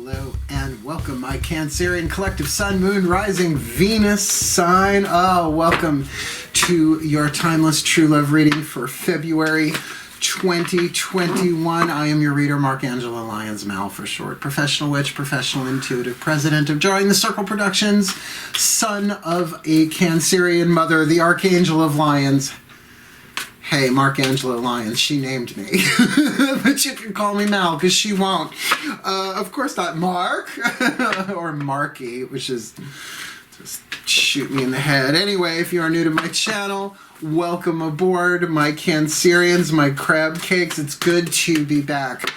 Hello and welcome, my Cancerian collective Sun, Moon, Rising, Venus sign. Oh, welcome to your timeless true love reading for February 2021. I am your reader, Angelo, Lyons, Mal for short. Professional witch, professional intuitive, president of Drawing the Circle Productions, son of a Cancerian mother, the Archangel of Lyons. Hey, Angelo Lyons, she named me. But you can call me Mal, because she won't. Of course not Mark, or Marky, which is just shoot me in the head. Anyway, if you are new to my channel, welcome aboard, my Cancerians, my crab cakes. It's good to be back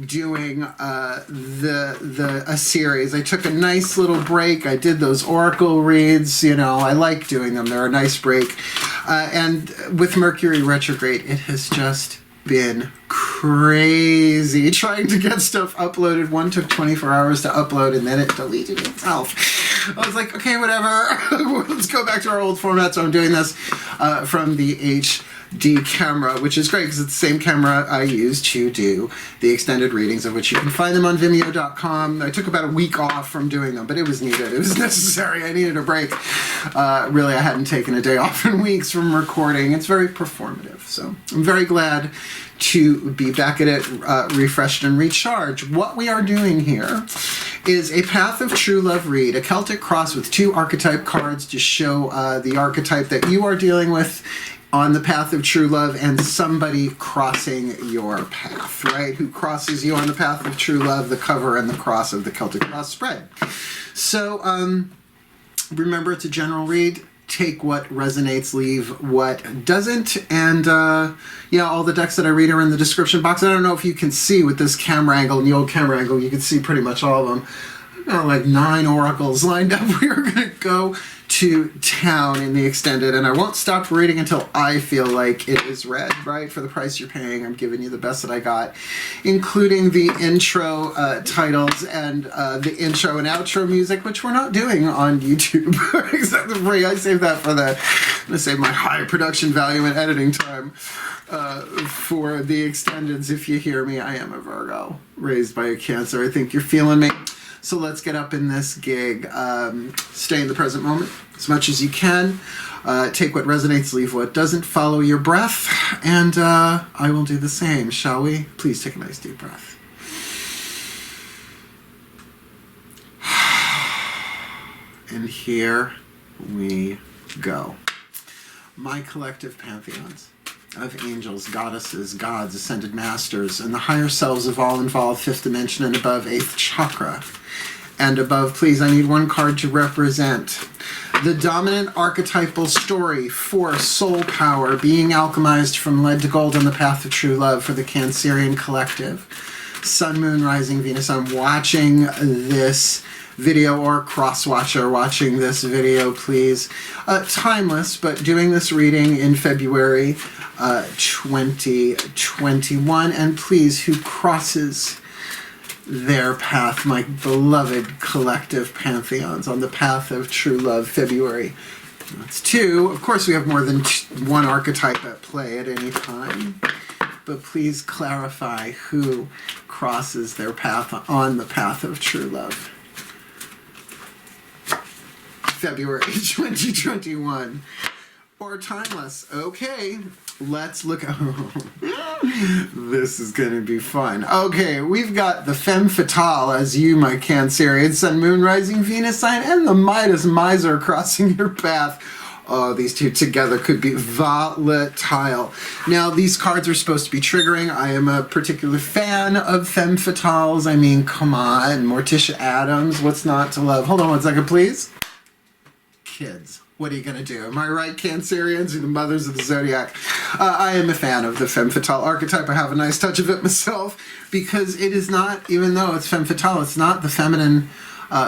doing a series. I took a nice little break. I did those oracle reads. You know, I like doing them. They're a nice break. And with Mercury retrograde, it has just been crazy trying to get stuff uploaded. One took 24 hours to upload and then it deleted itself. I was like, okay, whatever. Let's go back to our old format. So I'm doing this from the HD camera, which is great because it's the same camera I use to do the extended readings, of which you can find them on VIMEO.com. I took about a week off from doing them, but it was needed. It was necessary. I needed a break. Really, I hadn't taken a day off in weeks from recording. It's very performative, so I'm very glad to be back at it, refreshed and recharged. What we are doing here is a Path of True Love read, a Celtic Cross with 2 archetype cards to show the archetype that you are dealing with on the path of true love, and somebody crossing your path, right? Who crosses you on the path of true love, the cover and the cross of the Celtic Cross spread. So remember, it's a general read. Take what resonates, leave what doesn't. And yeah, all the decks that I read are in the description box. I don't know if you can see with this camera angle and the old camera angle, you can see pretty much all of them. I've got like 9 oracles lined up. We are going to go to town in the extended, and I won't stop reading until I feel like it is read, right? For the price you're paying, I'm giving you the best that I got, including the intro titles and the intro and outro music, which we're not doing on YouTube, except the free. I saved that for I'm gonna save my high production value and editing time for the extendeds. If you hear me, I am a Virgo, raised by a Cancer. I think you're feeling me. So let's get up in this gig. Stay in the present moment as much as you can. Take what resonates, leave what doesn't. Follow your breath, and I will do the same, shall we? Please take a nice deep breath. And here we go. My collective pantheons of angels, goddesses, gods, ascended masters, and the higher selves of all involved, 5th dimension and above, 8th chakra. And above, please, I need 1 card to represent the dominant archetypal story for soul power being alchemized from lead to gold on the path of true love for the Cancerian collective. Sun, Moon, Rising, Venus. I'm watching this video, or cross-watcher watching this video, please. Timeless, but doing this reading in February 2021. And please, who crosses their path, my beloved collective pantheons, on the path of true love, February. That's 2. Of course, we have more than 1 archetype at play at any time. But please clarify who crosses their path on the path of true love. February 2021. Or timeless. Okay, let's look. Oh, this is going to be fun. Okay, we've got the Femme Fatale as you, my Cancerian, Sun, Moon, Rising, Venus sign, and the Midas miser crossing your path. Oh, these 2 together could be volatile. Now, these cards are supposed to be triggering. I am a particular fan of Femme Fatales. I mean, come on, Morticia Adams, what's not to love? Hold on 1 second, please. Kids. What are you going to do? Am I right, Cancerians? You're the mothers of the zodiac. I am a fan of the Femme Fatale archetype. I have a nice touch of it myself, because it is not, even though it's Femme Fatale, it's not the feminine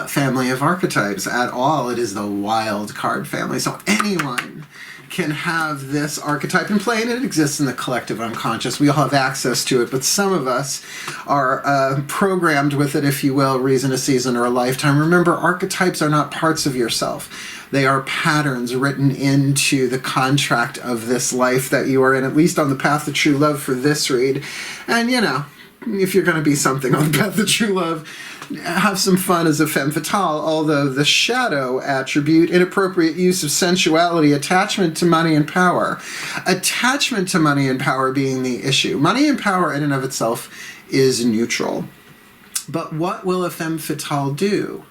family of archetypes at all. It is the wild card family. So anyone can have this archetype in play, and it exists in the collective unconscious. We all have access to it, but some of us are programmed with it, if you will, reason, a season, or a lifetime. Remember, archetypes are not parts of yourself. They are patterns written into the contract of this life that you are in, at least on the path of true love for this read. And, you know, if you're going to be something on the path of true love, have some fun as a femme fatale, although the shadow attribute, inappropriate use of sensuality, attachment to money and power. Attachment to money and power being the issue. Money and power in and of itself is neutral. But what will a femme fatale do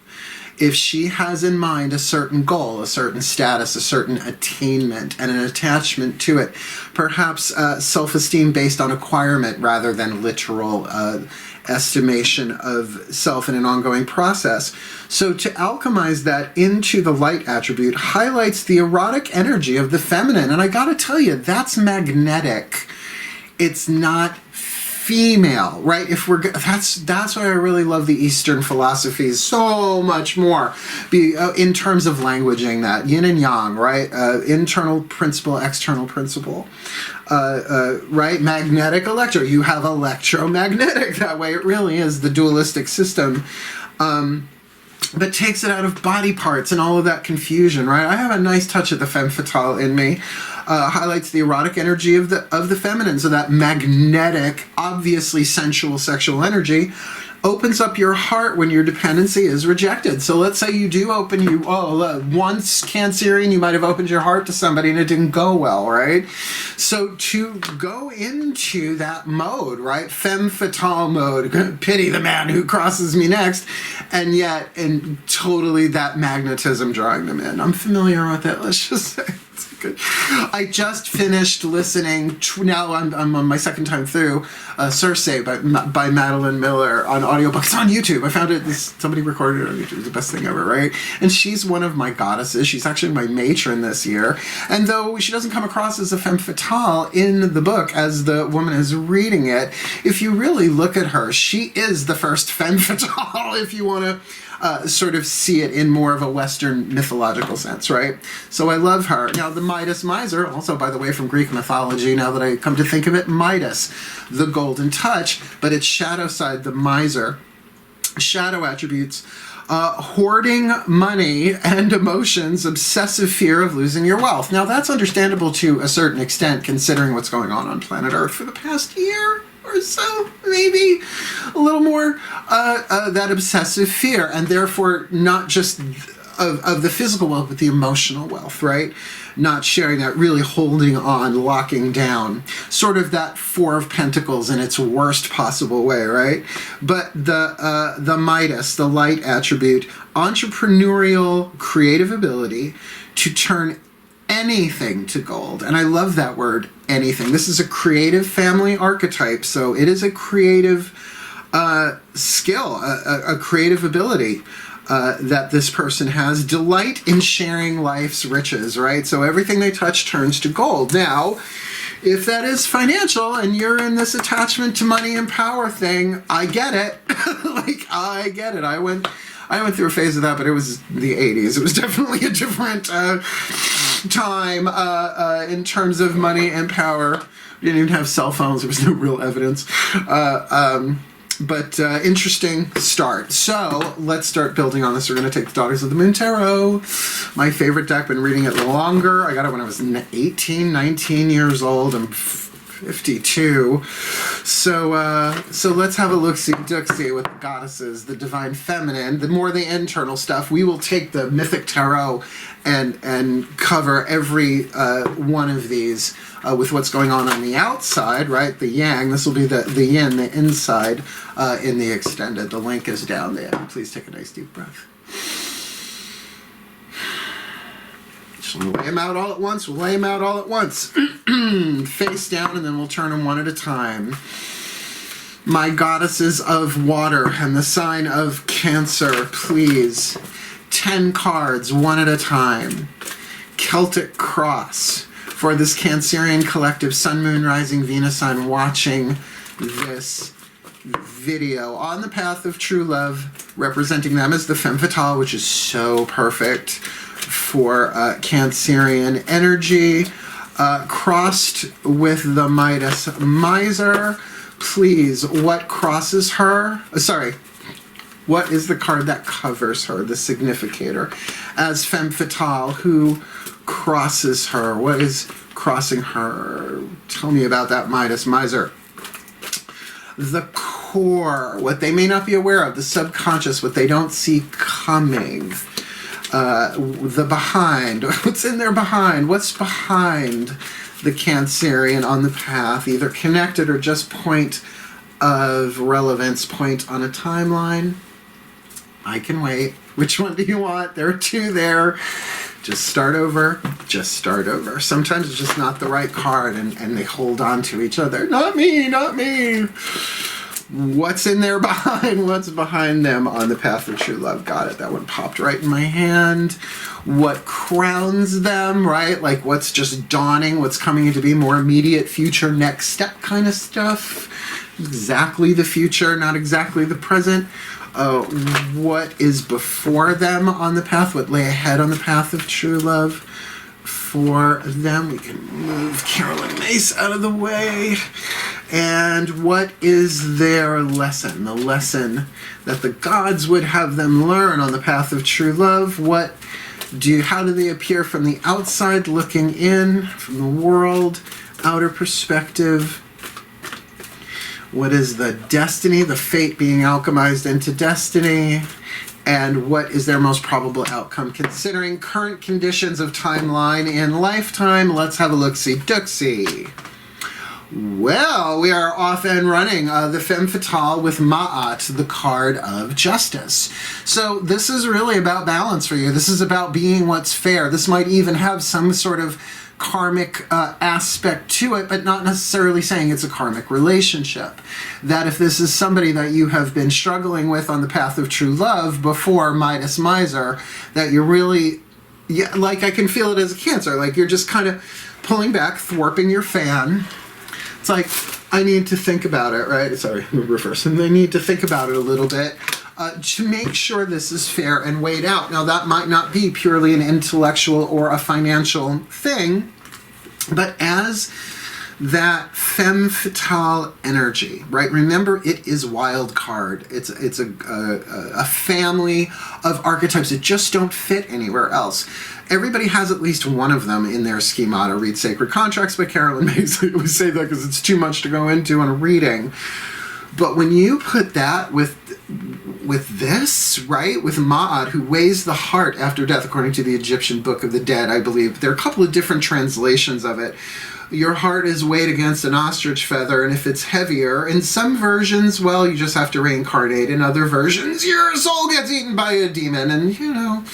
if she has in mind a certain goal, a certain status, a certain attainment, and an attachment to it? Perhaps self-esteem based on acquirement rather than literal estimation of self in an ongoing process. So to alchemize that into the light attribute highlights the erotic energy of the feminine. And I gotta tell you, that's magnetic. It's not female, right? If we're that's why I really love the Eastern philosophies so much more, in terms of languaging that yin and yang, right? Internal principle, external principle, right? Magnetic, electro. You have electromagnetic. That way, it really is the dualistic system. But takes it out of body parts and all of that confusion, right? I have a nice touch of the femme fatale in me. Highlights the erotic energy of the feminine. So that magnetic, obviously sensual, sexual energy opens up your heart when your dependency is rejected. So let's say you do open once Cancerian, you might have opened your heart to somebody and it didn't go well, right? So to go into that mode, right? Femme fatale mode, pity the man who crosses me next, and yet, and totally that magnetism drawing them in. I'm familiar with it, let's just say. Good. I just finished listening, now I'm on my second time through, Circe by Madeline Miller on audiobook. It's on YouTube. I found it, somebody recorded it on YouTube. It's the best thing ever, right? And she's one of my goddesses. She's actually my matron this year. And though she doesn't come across as a femme fatale in the book as the woman is reading it, if you really look at her, she is the first femme fatale, if you want to sort of see it in more of a Western mythological sense, right? So I love her. Now, the Midas miser, also, by the way, from Greek mythology, now that I come to think of it, Midas, the golden touch, but its shadow side, the miser. Shadow attributes, hoarding money and emotions, obsessive fear of losing your wealth. Now, that's understandable to a certain extent, considering what's going on planet Earth for the past year or so, maybe a little more, that obsessive fear, and therefore not just of the physical wealth, but the emotional wealth, right? Not sharing that, really holding on, locking down, sort of that Four of Pentacles in its worst possible way, right? But the Midas, the light attribute, entrepreneurial, creative ability to turn anything to gold. And I love that word, anything. This is a creative family archetype, so it is a creative skill, a creative ability that this person has. Delight in sharing life's riches, right? So everything they touch turns to gold. Now, if that is financial and you're in this attachment to money and power thing, I get it. Like, I get it. I went through a phase of that, but it was the 80s. It was definitely a different time in terms of money and power. We didn't even have cell phones. There was no real evidence. But interesting start. So let's start building on this. We're going to take the Daughters of the Moon Tarot. My favorite deck. Been reading it longer. I got it when I was 18, 19 years old. I'm 52. So let's have a look-see-duck-see with the goddesses, the divine feminine, the more the internal stuff. We will take the mythic tarot and cover every one of these with what's going on the outside, right? The yang. This will be the yin, the inside in the extended. The link is down there. Please take a nice deep breath. We'll lay them out all at once. We'll lay them out all at once. Face down, and then we'll turn them one at a time. My goddesses of water and the sign of Cancer, please. 10 cards, one at a time. Celtic Cross. For this Cancerian collective, Sun, Moon, Rising, Venus sign watching this video. On the path of true love, representing them as the Femme Fatale, which is so perfect for Cancerian energy, crossed with the Midas miser. Please, what crosses her? What is the card that covers her, the significator? As Femme Fatale, who crosses her? What is crossing her? Tell me about that Midas miser. The core, what they may not be aware of, the subconscious, what they don't see coming, the behind, what's in their behind, what's behind the Cancerian on the path, either connected or just point of relevance, point on a timeline. I can wait. Which one do you want? There are two there. Just start over. Just start over. Sometimes it's just not the right card, and they hold on to each other. Not me, not me. What's in there behind? What's behind them on the path of true love? Got it. That one popped right in my hand. What crowns them, right? Like what's just dawning, what's coming into being, more immediate future, next step kind of stuff. Exactly the future, not exactly the present. What is before them on the path, what lay ahead on the path of true love for them. We can move Carolyn Mace out of the way. And what is their lesson? The lesson that the gods would have them learn on the path of true love. How do they appear from the outside looking in, from the world, outer perspective? What is the destiny, the fate being alchemized into destiny? And what is their most probable outcome considering current conditions of timeline in lifetime? Let's have a look-see-dooksy. Well, we are off and running the Femme Fatale with Ma'at, the card of justice. So this is really about balance for you. This is about being what's fair. This might even have some sort of karmic aspect to it, but not necessarily saying it's a karmic relationship. That if this is somebody that you have been struggling with on the path of true love before Midas Miser, that you're really, like I can feel it as a Cancer, like you're just kind of pulling back, thwarping your fan. It's like, I need to think about it, right? Sorry, reverse. And they need to think about it a little bit to make sure this is fair and weighed out. Now, that might not be purely an intellectual or a financial thing, but as that femme fatale energy, right? Remember, it is wild card. It's a family of archetypes that just don't fit anywhere else. Everybody has at least one of them in their schemata. Read Sacred Contracts by Carolyn Mace. We say that because it's too much to go into on a reading. But when you put that with this, right, with Ma'at, who weighs the heart after death, according to the Egyptian Book of the Dead, I believe. There are a couple of different translations of it. Your heart is weighed against an ostrich feather, and if it's heavier, in some versions, well, you just have to reincarnate. In other versions, your soul gets eaten by a demon, and, you know,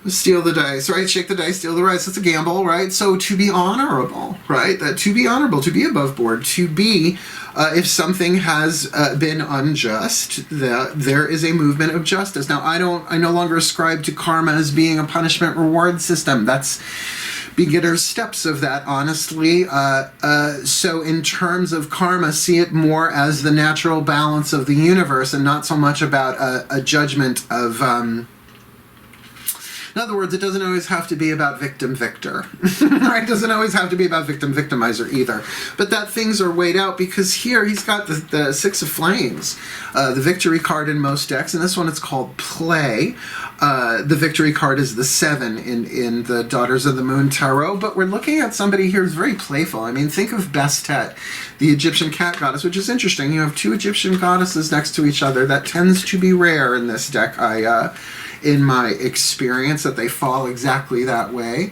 steal the dice, right? Shake the dice, steal the rice. It's a gamble, right? So to be honorable, right? To be honorable, to be above board, to be, if something has been unjust, that there is a movement of justice. Now, I no longer ascribe to karma as being a punishment reward system. That's beginner's steps of that, honestly. So in terms of karma, see it more as the natural balance of the universe and not so much about a judgment of... in other words, it doesn't always have to be about victim-victor, right? It doesn't always have to be about victim-victimizer either. But that things are weighed out because here he's got the Six of Flames, the victory card in most decks, and this one it's called Play. The victory card is the 7 in the Daughters of the Moon Tarot, but we're looking at somebody here who's very playful. I mean, think of Bastet, the Egyptian cat goddess, which is interesting. You have two Egyptian goddesses next to each other. That tends to be rare in this deck, in my experience, that they fall exactly that way.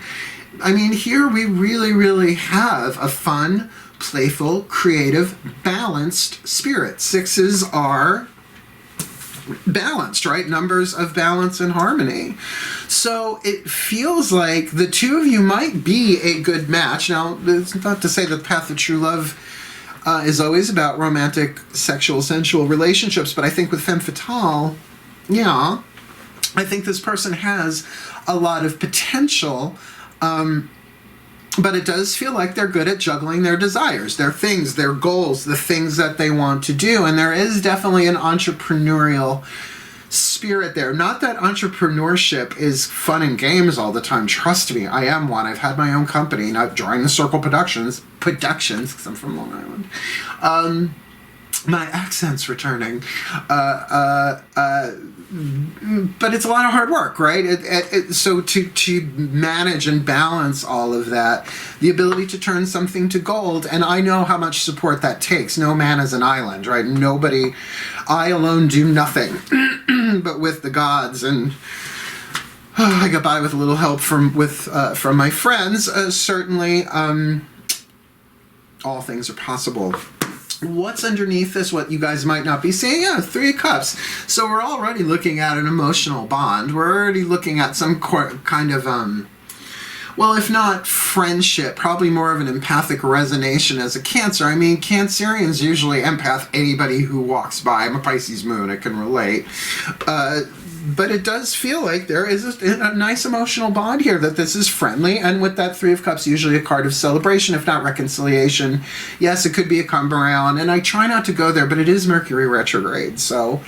I mean, here we really, really have a fun, playful, creative, balanced spirit. Sixes are balanced, right? Numbers of balance and harmony. So it feels like the two of you might be a good match. Now, it's not to say that the path of true love is always about romantic, sexual, sensual relationships, but I think with Femme Fatale, yeah, I think this person has a lot of potential, but it does feel like they're good at juggling their desires, their things, their goals, the things that they want to do. And there is definitely an entrepreneurial spirit there. Not that entrepreneurship is fun and games all the time. Trust me, I am one. I've had my own company, not Drawing the Circle Productions, because I'm from Long Island. My accent's returning. But it's a lot of hard work, right? So to manage and balance all of that, the ability to turn something to gold, and I know how much support that takes. No man is an island, right? Nobody, I alone do nothing, but with the gods, and I got by with a little help from my friends. Certainly, all things are possible. What's underneath this, what you guys might not be seeing? Yeah, 3 of Cups. So we're already looking at an emotional bond. We're already looking at some kind of, well, if not friendship, probably more of an empathic resonation as a Cancer. I mean, Cancerians usually empath anybody who walks by. I'm a Pisces moon, I can relate. But it does feel like there is a nice emotional bond here, that this is friendly. And with that 3 of Cups, usually a card of celebration, if not reconciliation. Yes, it could be a come around. And I try not to go there, but it is Mercury retrograde. So,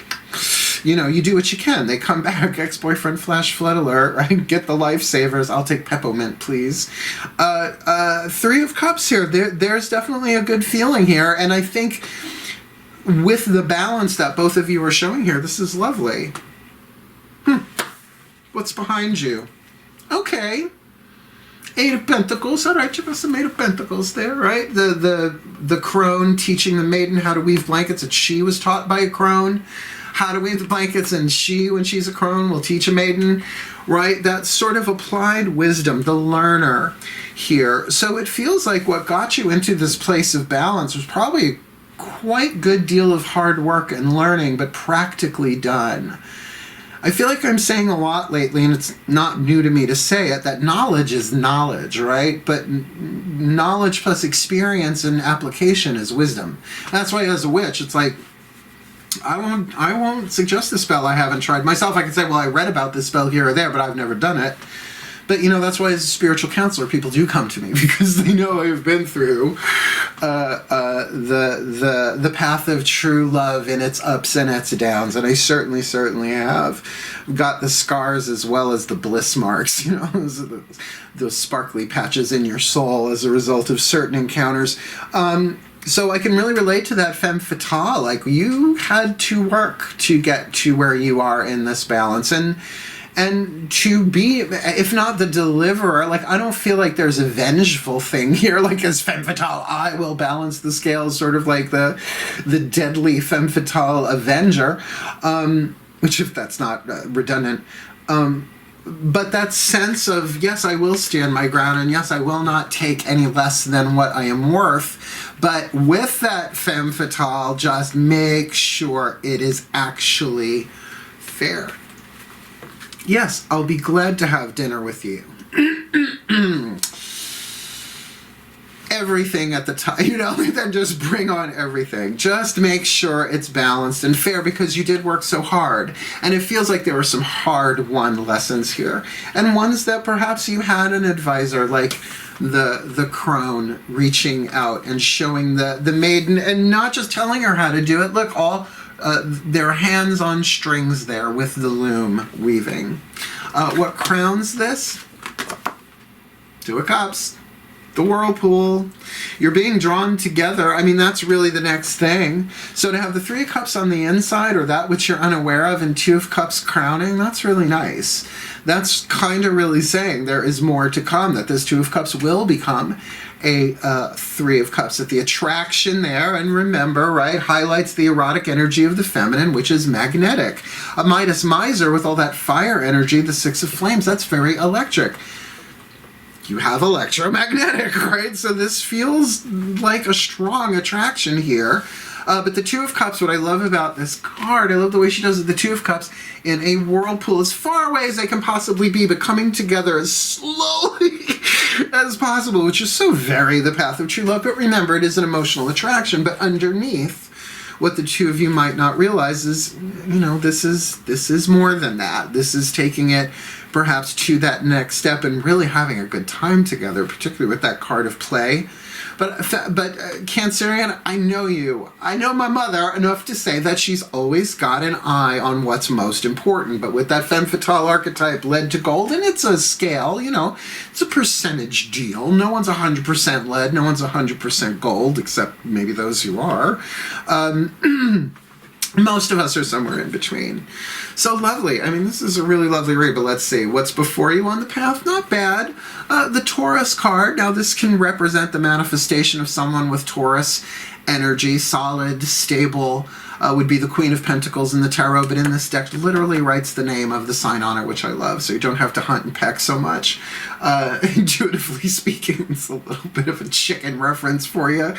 you know, you do what you can. They come back, ex-boyfriend flash flood alert, right? Get the lifesavers. I'll take peppermint, please. 3 of Cups here. There's definitely a good feeling here. And I think with the balance that both of you are showing here, this is lovely. What's behind you? Okay. 8 of Pentacles. All right, you got some 8 of Pentacles there, right? The crone teaching the maiden how to weave blankets, that she was taught by a crone how to weave the blankets, and she, when she's a crone, will teach a maiden, right? That sort of applied wisdom, the learner here. So it feels like what got you into this place of balance was probably quite good deal of hard work and learning, but practically done. I feel like I'm saying a lot lately, and it's not new to me to say it, that knowledge is knowledge, right? But knowledge plus experience and application is wisdom. That's why as a witch, it's like, I won't suggest a spell I haven't tried myself. I can say, well, I read about this spell here or there, but I've never done it. But, you know, that's why as a spiritual counselor, people do come to me, because they know I've been through the path of true love in its ups and its downs. And I certainly have got the scars as well as the bliss marks, you know, those sparkly patches in your soul as a result of certain encounters. So I can really relate to that femme fatale. Like, you had to work to get to where you are in this balance. And to be, if not the deliverer, like, I don't feel like there's a vengeful thing here, like as femme fatale, I will balance the scales, sort of like the deadly femme fatale avenger, which, if that's not redundant, but that sense of, yes, I will stand my ground, and yes, I will not take any less than what I am worth, but with that femme fatale, just make sure it is actually fair. Yes, I'll be glad to have dinner with you. Everything at the time, you know, then just bring on everything. Just make sure it's balanced and fair, because you did work so hard. And it feels like there were some hard-won lessons here. And ones that perhaps you had an advisor, like the crone reaching out and showing the maiden, and not just telling her how to do it. Look, all... there are hands on strings there with the loom weaving. What crowns this? 2 of Cups. The whirlpool. You're being drawn together. I mean, that's really the next thing. So to have the 3 of Cups on the inside, or that which you're unaware of, and 2 of Cups crowning, that's really nice. That's kind of really saying there is more to come, that this 2 of Cups will become a 3 of Cups. That the attraction there, and remember, right, highlights the erotic energy of the feminine, which is magnetic. A Midas miser with all that fire energy, the 6 of Flames, that's very electric. You have electromagnetic, right? So this feels like a strong attraction here. But the 2 of Cups, what I love about this card, I love the way she does it, the 2 of Cups in a whirlpool, as far away as they can possibly be, but coming together as slowly as possible, which is so very the path of true love. But remember, it is an emotional attraction, but underneath, what the 2 of you might not realize is, you know, this is more than that. This is taking it perhaps to that next step and really having a good time together, particularly with that card of play, But Cancerian, I know you. I know my mother enough to say that she's always got an eye on what's most important. But with that Femme Fatale archetype lead to gold, and it's a scale, you know, it's a percentage deal. No one's 100% lead, no one's 100% gold, except maybe those who are. Most of us are somewhere in between. So lovely. I mean, this is a really lovely read, but let's see. What's before you on the path? Not bad. The Taurus card. Now, this can represent the manifestation of someone with Taurus energy, solid, stable, would be the Queen of Pentacles in the tarot, but in this deck literally writes the name of the sign on it, which I love, so you don't have to hunt and peck so much. Intuitively speaking, it's a little bit of a chicken reference for you.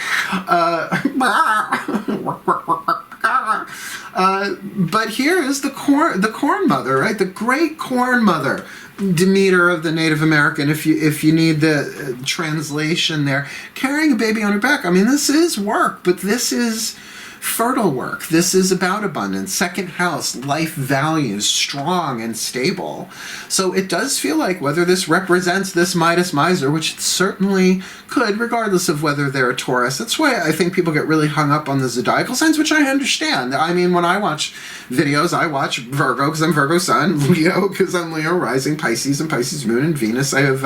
But here is the corn mother, right? The great corn mother, Demeter of the Native American, if you need the translation there, carrying a baby on her back. I mean, this is work, but this is fertile work. This is about abundance. Second house, life values, strong and stable. So it does feel like whether this represents this Midas miser, which it certainly could, regardless of whether they're a Taurus. That's why I think people get really hung up on the zodiacal signs, which I understand. I mean, when I watch videos, I watch Virgo because I'm Virgo sun, Leo because I'm Leo rising, Pisces and Pisces moon, and Venus. I have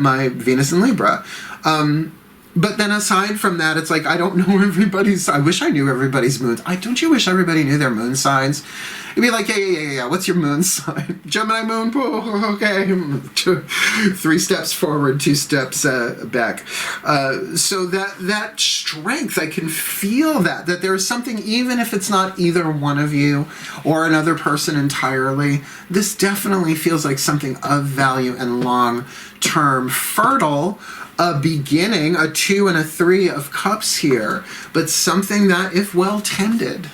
my Venus in Libra. But then aside from that, it's like, I don't know everybody's, I wish I knew everybody's moons. Don't you wish everybody knew their moon signs? You'd be like, yeah, what's your moon sign? Gemini moon, okay. 3 steps forward, 2 steps back. So that strength, I can feel that there is something, even if it's not either one of you or another person entirely, this definitely feels like something of value and long-term fertile. A beginning, a 2 and a 3 of cups here, but something that, if well tended,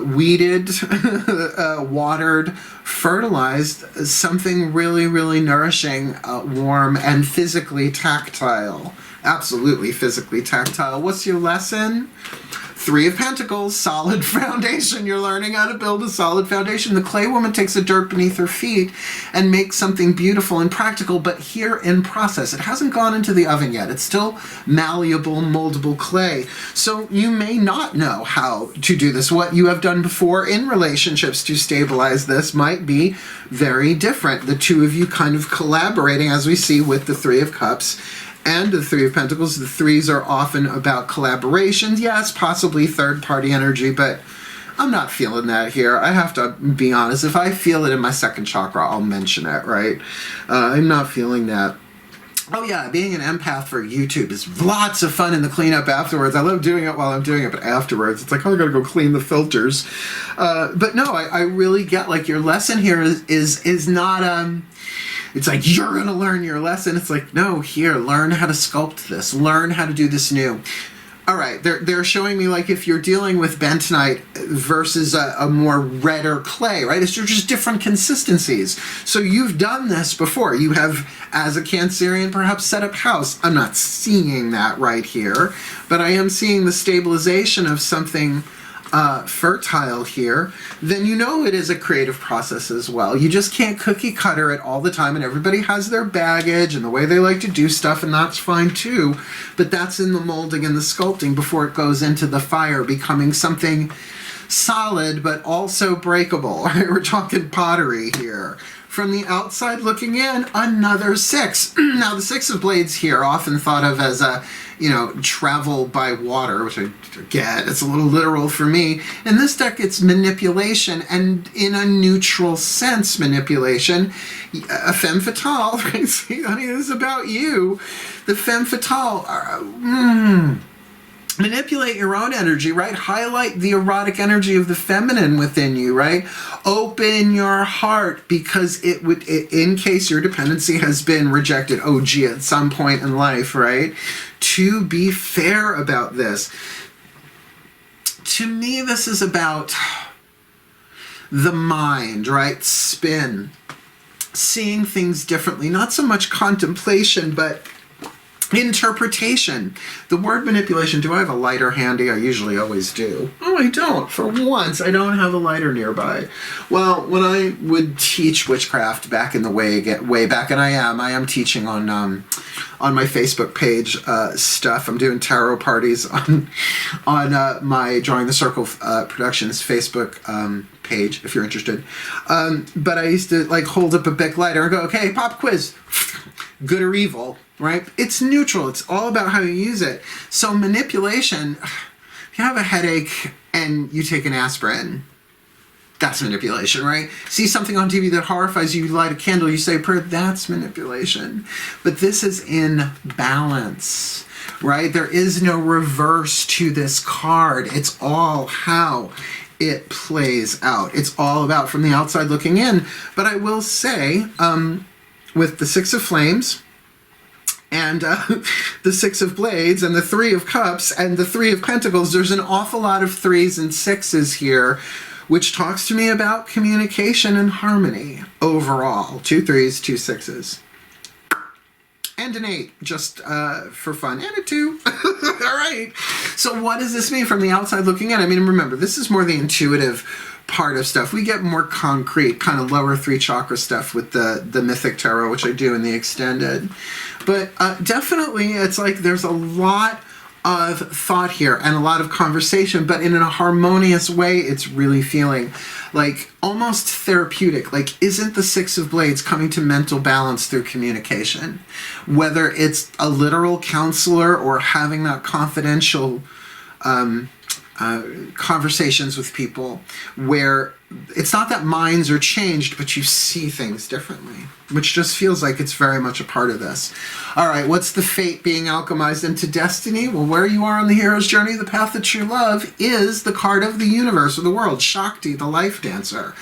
weeded, watered, fertilized, something really, really nourishing, warm, and physically tactile. Absolutely physically tactile. What's your lesson? 3 of Pentacles, solid foundation. You're learning how to build a solid foundation. The clay woman takes the dirt beneath her feet and makes something beautiful and practical, but here in process. It hasn't gone into the oven yet. It's still malleable, moldable clay. So you may not know how to do this. What you have done before in relationships to stabilize this might be very different. The 2 of you kind of collaborating, as we see with the 3 of Cups and the 3 of Pentacles. The 3s are often about collaborations. Yes, possibly third-party energy, but I'm not feeling that here. I have to be honest. If I feel it in my second chakra, I'll mention it, right? I'm not feeling that. Oh yeah, being an empath for YouTube is lots of fun in the cleanup afterwards. I love doing it while I'm doing it, but afterwards, it's like, oh, I gotta go clean the filters. But no, I really get, like, your lesson here is not... It's like, you're going to learn your lesson. It's like, no, here, learn how to sculpt this. Learn how to do this new. All right, they're showing me, like, if you're dealing with bentonite versus a more redder clay, right? It's just different consistencies. So you've done this before. You have, as a Cancerian, perhaps set up house. I'm not seeing that right here, but I am seeing the stabilization of something fertile here. Then you know it is a creative process as well. You just can't cookie cutter it all the time, and everybody has their baggage and the way they like to do stuff, and that's fine too. But that's in the molding and the sculpting before it goes into the fire, becoming something solid but also breakable. Right? We're talking pottery here. From the outside looking in, another 6. Now the 6 of Blades here, often thought of as a, travel by water, which I get. It's a little literal for me. In this deck, it's manipulation, and in a neutral sense, manipulation. A femme fatale, right? See, honey, this is about you. The femme fatale. Manipulate your own energy, right? Highlight the erotic energy of the feminine within you, right? Open your heart, because it would, in case your dependency has been rejected, at some point in life, right? To be fair about this. To me, this is about the mind, right? Spin. Seeing things differently. Not so much contemplation, but Interpretation. The word manipulation. Do I have a lighter handy? I usually always do. Oh, I don't. For once, I don't have a lighter nearby. Well, when I would teach witchcraft back in the way back, and I am teaching on my Facebook page stuff. I'm doing tarot parties on my Drawing the Circle Productions Facebook page, if you're interested. But I used to like hold up a big lighter and go, okay, pop quiz. Good or evil, right? It's neutral. It's all about how you use it. So manipulation, if you have a headache and you take an aspirin, that's manipulation, right? See something on TV that horrifies you, you light a candle, you say a prayer, that's manipulation. But this is in balance, right? There is no reverse to this card. It's all how it plays out. It's all about from the outside looking in. But I will say, with the Six of Flames and the Six of Blades and the Three of Cups and the Three of Pentacles, there's an awful lot of threes and sixes here, which talks to me about communication and harmony overall. 2 3s, 2 6s. And an 8, just for fun. And a 2. All right. So what does this mean from the outside looking in? I mean, remember, this is more the intuitive part of stuff. We get more concrete, kind of lower 3 chakra stuff with the Mythic Tarot, which I do in the extended. But definitely, it's like there's a lot of thought here and a lot of conversation, but in a harmonious way. It's really feeling like almost therapeutic. Like, isn't the Six of Blades coming to mental balance through communication? Whether it's a literal counselor or having that confidential conversations with people where it's not that minds are changed, but you see things differently, which just feels like it's very much a part of this. All right, what's the fate being alchemized into destiny? Well, where you are on the hero's journey, the path that you love, is the card of the universe or the world, Shakti, the life dancer.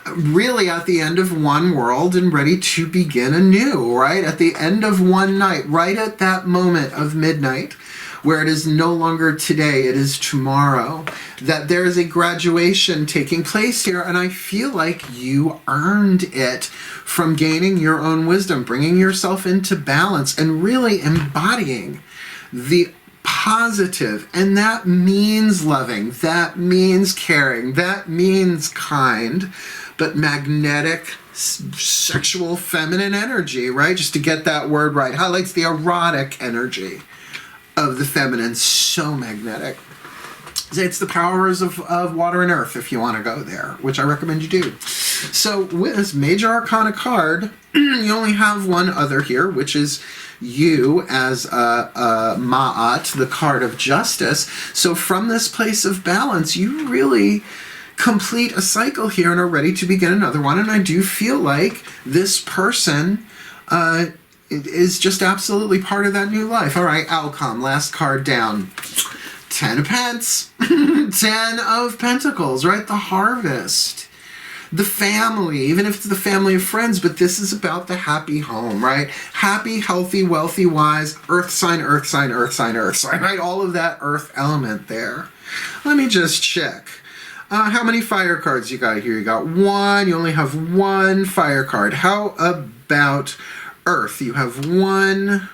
Really at the end of one world and ready to begin anew, right? At the end of one night, right at that moment of midnight, where it is no longer today, it is tomorrow, that there is a graduation taking place here, and I feel like you earned it from gaining your own wisdom, bringing yourself into balance, and really embodying the positive, and that means loving, that means caring, that means kind, but magnetic, sexual, feminine energy, right? Just to get that word right, highlights the erotic energy of the feminine, so magnetic. It's the powers of water and earth, if you want to go there, which I recommend you do. So with this Major Arcana card, you only have one other here, which is you as Ma'at, the card of justice. So from this place of balance, you really complete a cycle here and are ready to begin another one. And I do feel like this person it is just absolutely part of that new life. All right, outcome, last card down. 10 of Pence. 10 of Pentacles, right? The harvest. The family, even if it's the family of friends, but this is about the happy home, right? Happy, healthy, wealthy, wise, earth sign, earth sign, earth sign, earth sign, right? All of that earth element there. Let me just check. How many fire cards you got here? You got 1. You only have 1 fire card. How about earth? You have 1,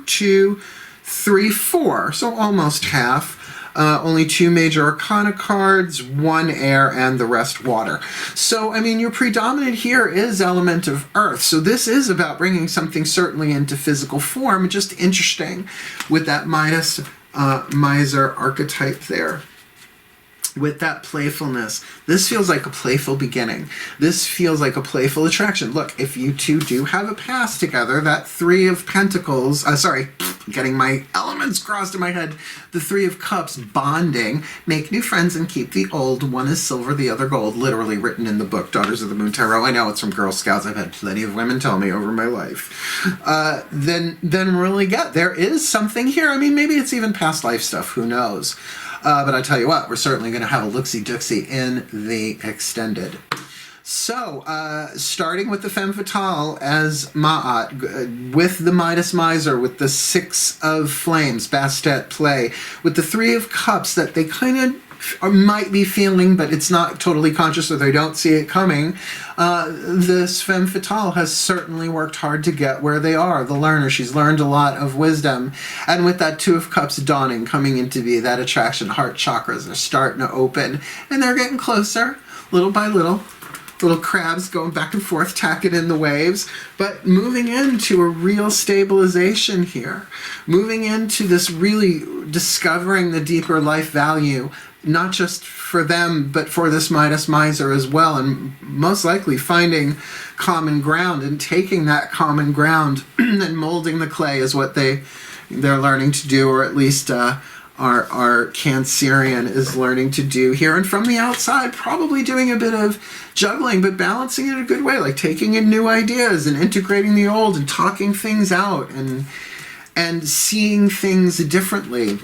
2, 3, 4. So almost half. Only 2 major arcana cards, 1 air, and the rest water. So, I mean, your predominant here is element of earth. So this is about bringing something certainly into physical form. Just interesting with that Midas miser archetype there. With that playfulness, this feels like a playful beginning. This feels like a playful attraction. Look, if you two do have a past together, that 3 of Pentacles, getting my elements crossed in my head, the 3 of Cups, bonding, make new friends and keep the old. One is silver, the other gold, literally written in the book, Daughters of the Moon Tarot. I know it's from Girl Scouts. I've had plenty of women tell me over my life. Then really there is something here. I mean, maybe it's even past life stuff. Who knows? But I tell you what, we're certainly going to have a look-see-dooksy in the extended. So, starting with the Femme Fatale as Ma'at, with the Midas Miser, with the 6 of Flames, Bastet play, with the 3 of Cups, that they kind of or might be feeling, but it's not totally conscious or they don't see it coming, this Femme Fatale has certainly worked hard to get where they are. The learner, she's learned a lot of wisdom. And with that Two of Cups dawning, coming into be, that attraction, heart chakras are starting to open. And they're getting closer, little by little. Little crabs going back and forth, tacking in the waves, but moving into a real stabilization here. Moving into this really discovering the deeper life value, not just for them, but for this Midas miser as well, and most likely finding common ground and taking that common ground and molding the clay is what they're learning to do, or at least our Cancerian is learning to do here. And from the outside, probably doing a bit of juggling, but balancing it in a good way, like taking in new ideas and integrating the old and talking things out and seeing things differently.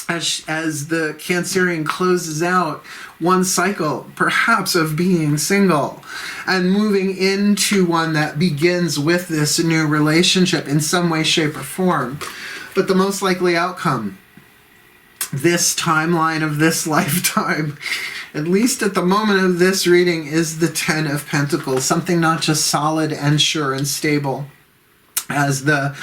As the Cancerian closes out one cycle, perhaps, of being single and moving into one that begins with this new relationship in some way, shape, or form. But the most likely outcome, this timeline of this lifetime, at least at the moment of this reading, is the Ten of Pentacles, something not just solid and sure and stable as the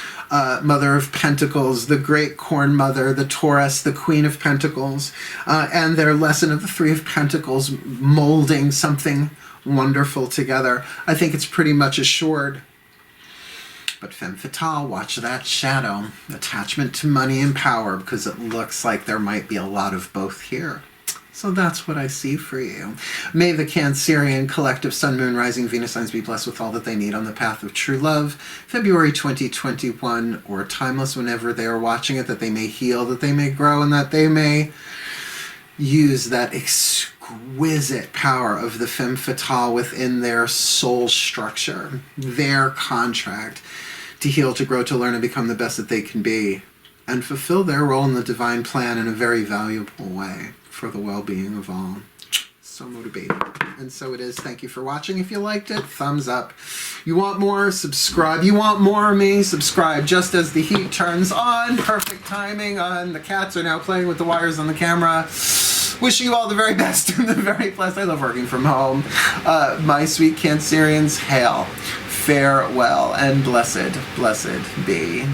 Mother of Pentacles, the Great Corn Mother, the Taurus, the Queen of Pentacles, and their lesson of the Three of Pentacles molding something wonderful together. I think it's pretty much assured. But Femme Fatale, watch that shadow. Attachment to money and power, because it looks like there might be a lot of both here. So that's what I see for you. May the Cancerian collective Sun, Moon, Rising, Venus signs be blessed with all that they need on the path of true love. February 2021, or timeless whenever they are watching it, that they may heal, that they may grow, and that they may use that exquisite power of the Femme Fatale within their soul structure, their contract, to heal, to grow, to learn, and become the best that they can be, and fulfill their role in the divine plan in a very valuable way for the well-being of all. So motivated. And so it is. Thank you for watching. If you liked it, thumbs up. You want more? Subscribe. You want more of me? Subscribe. Just as the heat turns on. Perfect timing on. The cats are now playing with the wires on the camera. Wishing you all the very best and the very blessed. I love working from home. My sweet Cancerians, hail, farewell, and blessed be.